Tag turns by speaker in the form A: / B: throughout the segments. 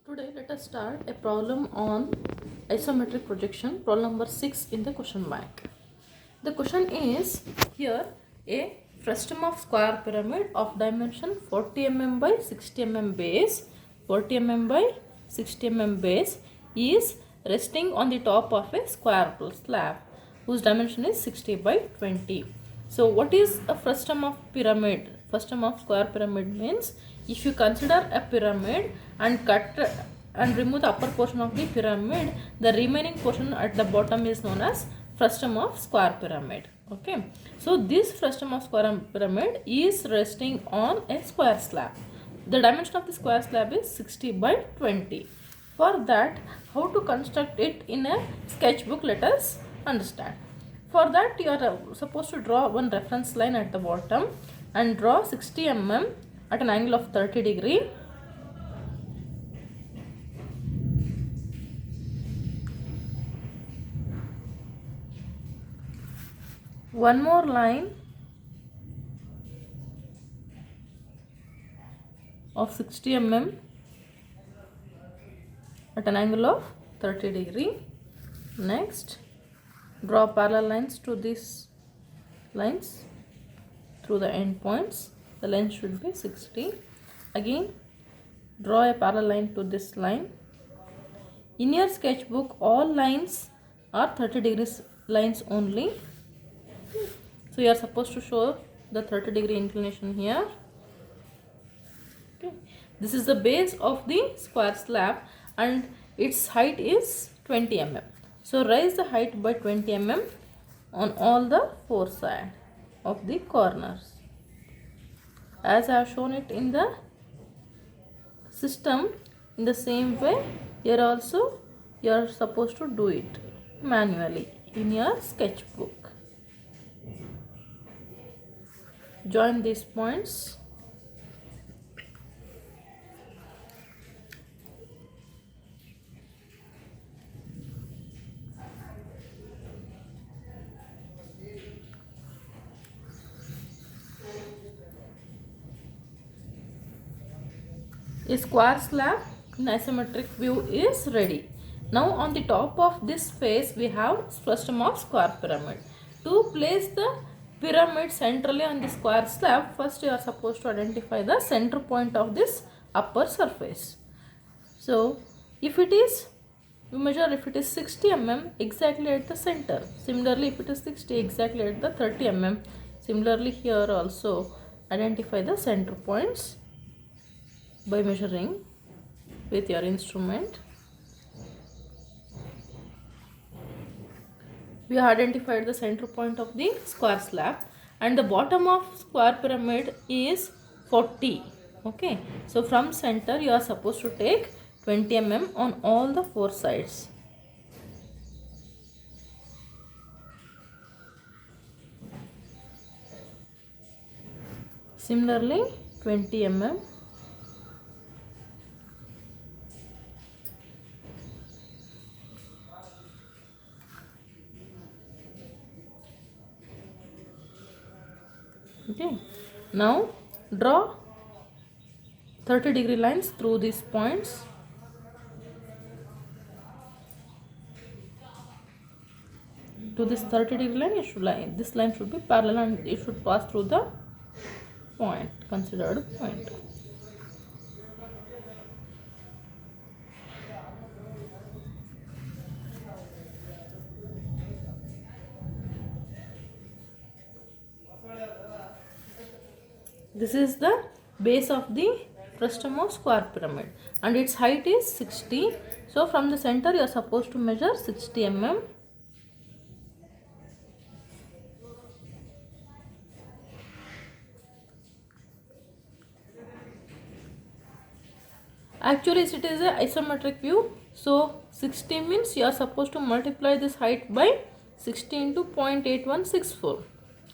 A: Today let us start a problem on isometric projection, problem number 6 in the question bank. The question is here a frustum of square pyramid of dimension 40 mm by 60 mm base, 40 mm by 60 mm base is resting on the top of a square slab whose dimension is 60 by 20. So what is a frustum of pyramid? Frustum of square pyramid means if you consider a pyramid and cut and remove the upper portion of the pyramid, the remaining portion at the bottom is known as frustum of square pyramid. Okay, so this frustum of square pyramid is resting on a square slab. The dimension of the square slab is 60 by 20. For that, how to construct it in a sketchbook, let us understand. For that, you are supposed to draw one reference line at the bottom and draw 60 mm at an angle of 30 degree. One more line of 60 mm at an angle of 30 degree. Next, draw parallel lines to these lines through the end points. The length should be 60. Again, draw a parallel line to this line. In your sketchbook, all lines are 30 degrees lines only. So you are supposed to show the 30 degree inclination here. Okay. This is the base of the square slab and its height is 20 mm. So raise the height by 20 mm on all the four sides of the corners. As I have shown it in the system, in the same way here also you are supposed to do it manually in your sketchbook. Join these points. A square slab in isometric view is ready. Now on the top of this face we have frustum of square pyramid. To place the pyramid centrally on the square slab, first you are supposed to identify the center point of this upper surface. So if it is, we measure if it is 60 mm exactly at the center. Similarly, if it is 60 exactly at the 30 mm. Similarly here also identify the center points by measuring with your instrument. We have identified the center point of the square slab and the bottom of square pyramid is 40. Okay, so from center you are supposed to take 20 mm on all the four sides. Similarly 20 mm. Okay, now draw 30 degree lines through these points. To this 30 degree line, this line should be parallel and it should pass through the point, considered point. This is the base of the frustum of square pyramid and its height is 60. So from the center you are supposed to measure 60 mm. Actually it is a isometric view, so 60 means you are supposed to multiply this height by 60 into 0.8164.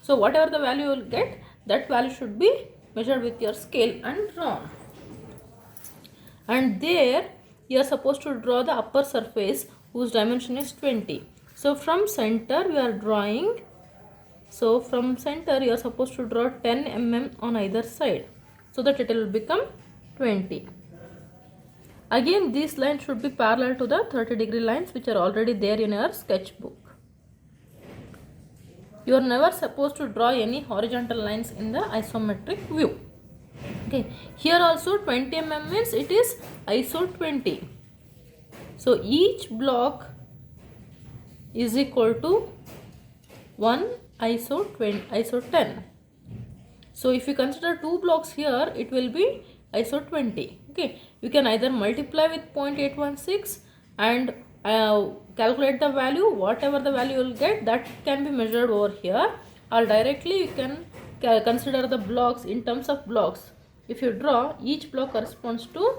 A: So whatever the value you will get, that value should be measured with your scale and drawn. And there you are supposed to draw the upper surface whose dimension is 20. So from center we are drawing. So from center you are supposed to draw 10 mm on either side so that it will become 20. Again, these lines should be parallel to the 30-degree lines which are already there in your sketchbook. You are never supposed to draw any horizontal lines in the isometric view. Okay, here also 20 mm means it is ISO 20. So each block is equal to 1 ISO 20, ISO 10. So if you consider two blocks here, it will be ISO 20. Okay, you can either multiply with 0.816 and calculate the value. Whatever the value you will get, that can be measured over here, or directly you can consider the blocks in terms of blocks. If you draw, each block corresponds to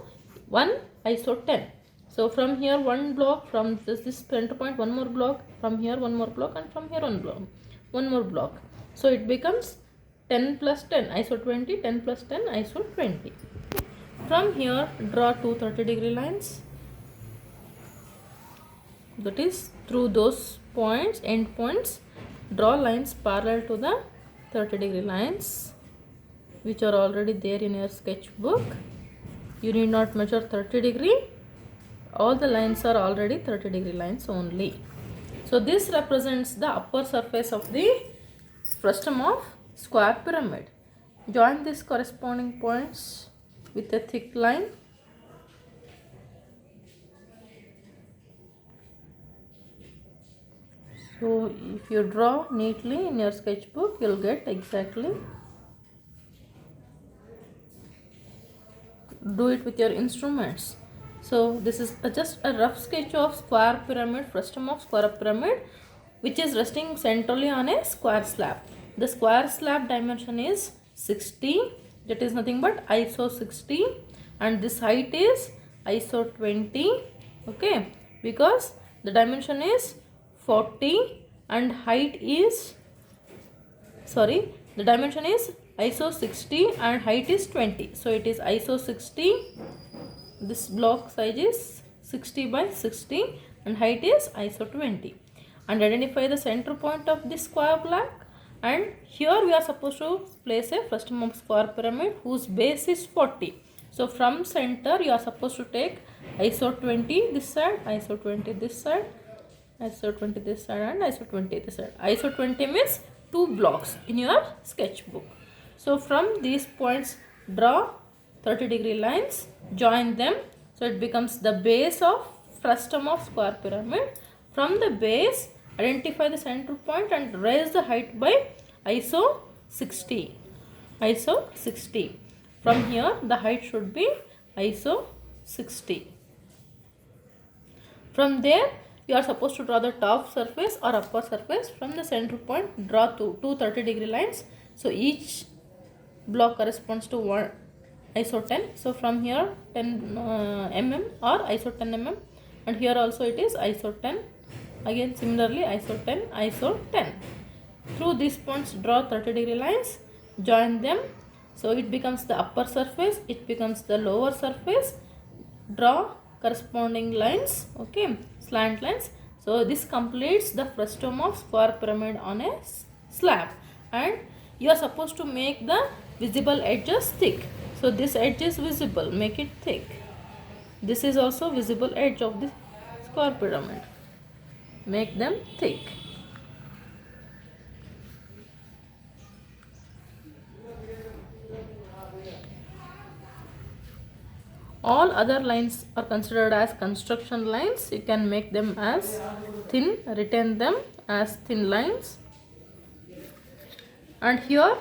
A: 1 ISO 10. So from here one block, from this center point one more block, from here one more block, and from here one more block. So it becomes 10 plus 10 ISO 20, 10 plus 10 ISO 20. From here draw two 30-degree lines, that is through those points, end points, draw lines parallel to the 30-degree lines which are already there in your sketchbook. You need not measure 30 degree, all the lines are already 30-degree lines only. So this represents the upper surface of the frustum of square pyramid. Join these corresponding points with a thick line. So if you draw neatly in your sketchbook, you will get exactly. Do it with your instruments. So this is just a rough sketch of square pyramid, frustum of square pyramid, which is resting centrally on a square slab. The square slab dimension is 60, that is nothing but ISO 60, and this height is ISO 20. Okay, because the dimension is 40 and height is, sorry, the dimension is ISO 60 and height is 20. So it is ISO 60. This block size is 60 by 60 and height is ISO 20. And identify the center point of this square block. And here we are supposed to place a frustum of square pyramid whose base is 40. So from center you are supposed to take ISO 20 this side, ISO 20 this side, ISO 20 this side, and ISO 20 this side. ISO 20 means two blocks in your sketchbook. So from these points draw 30-degree lines, join them, so it becomes the base of frustum of square pyramid. From the base identify the center point and raise the height by ISO 60. ISO 60. From here the height should be ISO 60. From there you are supposed to draw the top surface or upper surface. From the center point draw two 30-degree lines. So each block corresponds to one ISO 10. So from here 10 mm or ISO 10 mm, and here also it is ISO 10. Again similarly ISO 10, ISO 10. Through these points draw 30-degree lines, join them. So it becomes the upper surface, it becomes the lower surface. Draw corresponding lines, okay, slant lines. So this completes the frustum of square pyramid on a slab, and you are supposed to make the visible edges thick. So this edge is visible, make it thick. This is also visible edge of the square pyramid, make them thick. All other lines are considered as construction lines. You can make them as thin, retain them as thin lines. And here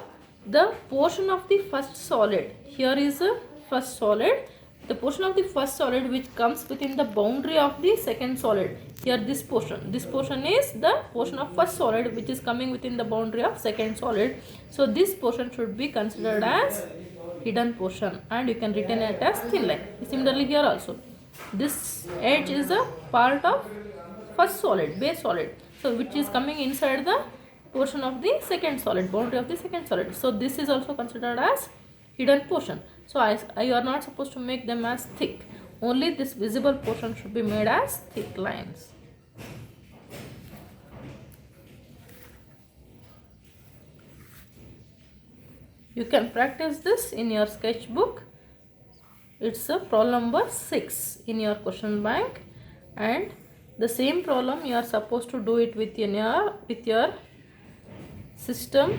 A: the portion of the first solid, here is a first solid, the portion of the first solid which comes within the boundary of the second solid. Here this portion is the portion of first solid which is coming within the boundary of second solid. So this portion should be considered as hidden portion, and you can retain it as thin line. Similarly here also this edge is a part of first solid, base solid, so which is coming inside the portion of the second solid, boundary of the second solid. So this is also considered as hidden portion. So you are not supposed to make them as thick, only this visible portion should be made as thick lines. You can practice this in your sketchbook. It's a problem number 6 in your question bank, and the same problem you are supposed to do it with your system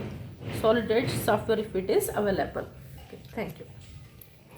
A: solid edge software if it is available. Okay, thank you.